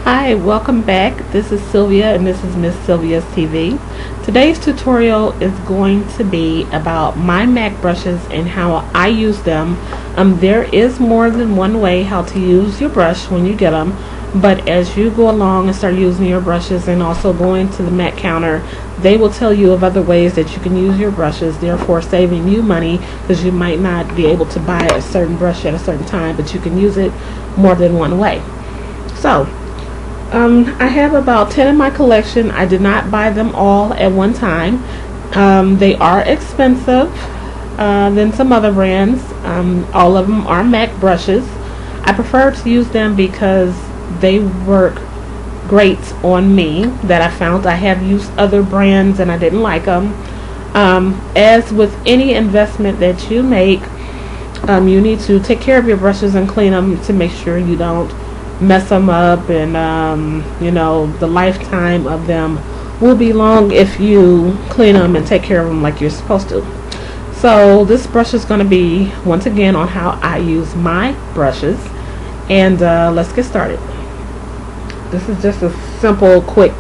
Hi, welcome back. This is Sylvia and this is Miss Sylvia's TV. Today's tutorial is going to be about my MAC brushes and how I use them. There is more than one way how to use your brush when you get them, but as you go along and start using your brushes and also going to the MAC counter, they will tell you of other ways that you can use your brushes, therefore saving you money because you might not be able to buy a certain brush at a certain time, but you can use it more than one way. So I have about 10 in my collection. I did not buy them all at one time. They are expensive than some other brands. All of them are MAC brushes. I prefer to use them because they work great on me. That I found I have used other brands and I didn't like them. As with any investment that you make, you need to take care of your brushes and clean them to make sure you don't mess them up, and the lifetime of them will be long if you clean them and take care of them like you're supposed to. So this brush is going to be once again on how I use my brushes, and let's get started. This is just a simple quick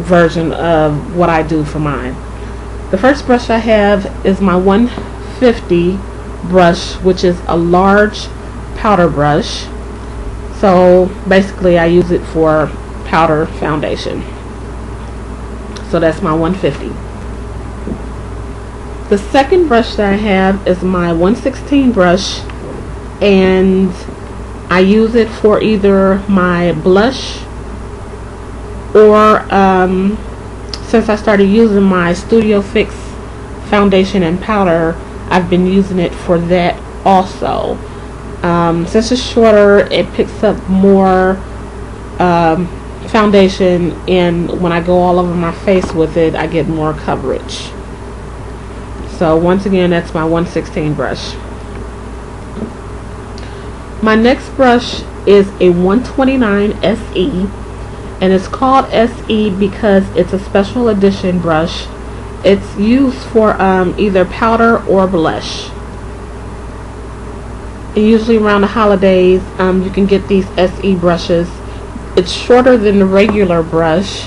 version of what I do for mine. The first brush I have is my 150 brush, which is a large powder brush. So basically I use it for powder foundation. So that's my 150. The second brush that I have is my 116 brush, and I use it for either my blush or since I started using my Studio Fix foundation and powder, I've been using it for that also. Since it's shorter, it picks up more foundation, and when I go all over my face with it, I get more coverage. So once again, that's my 116 brush. My next brush is a 129 SE, and it's called SE because it's a special edition brush. It's used for either powder or blush. Usually around the holidays, you can get these SE brushes. It's shorter than the regular brush,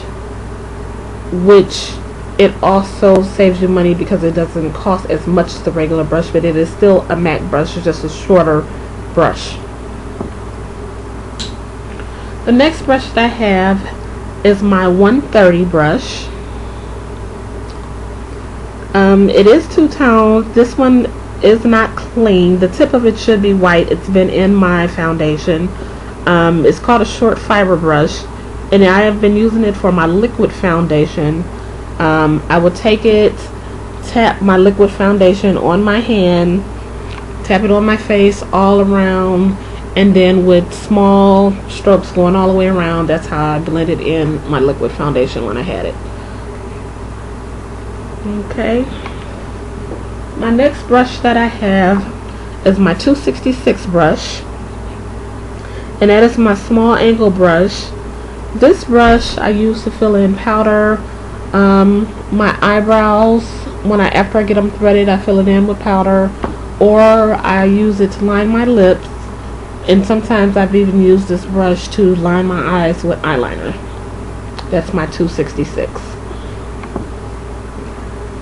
which it also saves you money because it doesn't cost as much as the regular brush, but it is still a MAC brush. It's just a shorter brush. The next brush that I have is my 130 brush. It is two-tone. This one is not clean. The tip of it should be white. It's been in my foundation. It's called a short fiber brush, and I have been using it for my liquid foundation. I will take it, tap my liquid foundation on my hand, tap it on my face all around, and then with small strokes going all the way around, that's how I blended in my liquid foundation when I had it. Okay. My next brush that I have is my 266 brush, and that is my small angle brush. This brush I use to fill in powder. My eyebrows, after I get them threaded, I fill it in with powder, or I use it to line my lips, and sometimes I've even used this brush to line my eyes with eyeliner. That's my 266.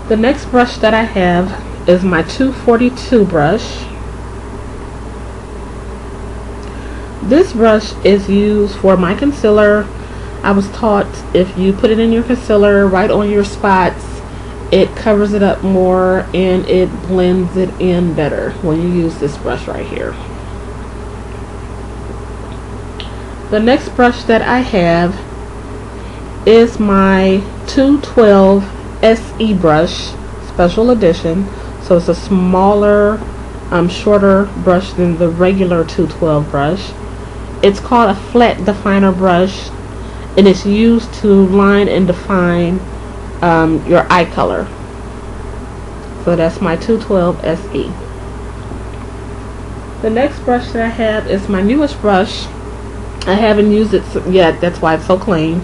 The next brush that I have is my 242 brush. This brush is used for my concealer. I was taught if you put it in your concealer right on your spots, it covers it up more and it blends it in better when you use this brush right here. The next brush that I have is my 212 SE brush, special edition. So it's a smaller, shorter brush than the regular 212 brush. It's called a flat definer brush, and it's used to line and define your eye color. So that's my 212 SE. The next brush that I have is my newest brush. I haven't used it yet, that's why it's so clean.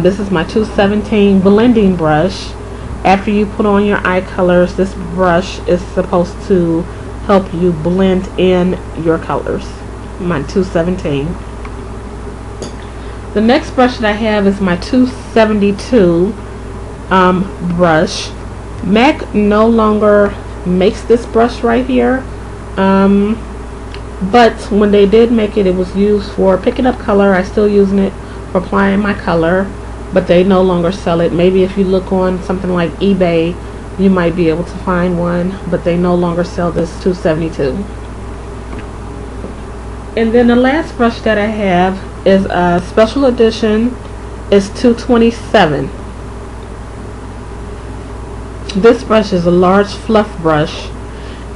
This is my 217 blending brush. After you put on your eye colors, this brush is supposed to help you blend in your colors. my 217. The next brush that I have is my 272 brush. M.A.C no longer makes this brush right here, but when they did make it, it was used for picking up color. I still using it for applying my color, but they no longer sell it. Maybe if you look on something like eBay, you might be able to find one, but they no longer sell this 272. And then the last brush that I have is a special edition. It's 227. This brush is a large fluff brush,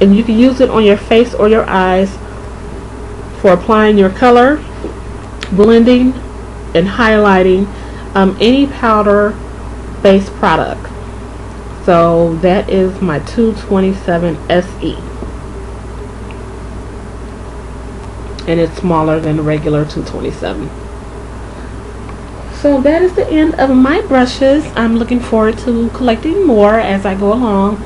and you can use it on your face or your eyes for applying your color, blending, and highlighting any powder based product. So that is my 227 SE, and it's smaller than the regular 227. So that is the end of my brushes. I'm looking forward to collecting more as I go along.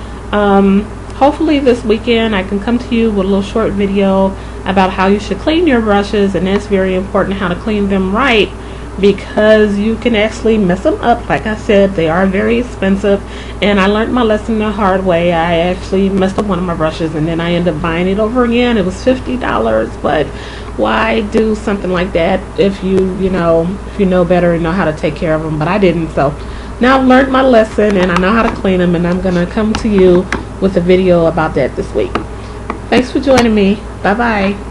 Hopefully this weekend I can come to you with a little short video about how you should clean your brushes, and it's very important how to clean them right, because you can actually mess them up. Like I said, they are very expensive, and I learned my lesson the hard way. I actually messed up one of my brushes, and then I ended up buying it over again. It was $50, but why do something like that if you know better and know how to take care of them? But I didn't. So now I've learned my lesson, and I know how to clean them, and I'm gonna come to you with a video about that this week. Thanks for joining me. Bye bye.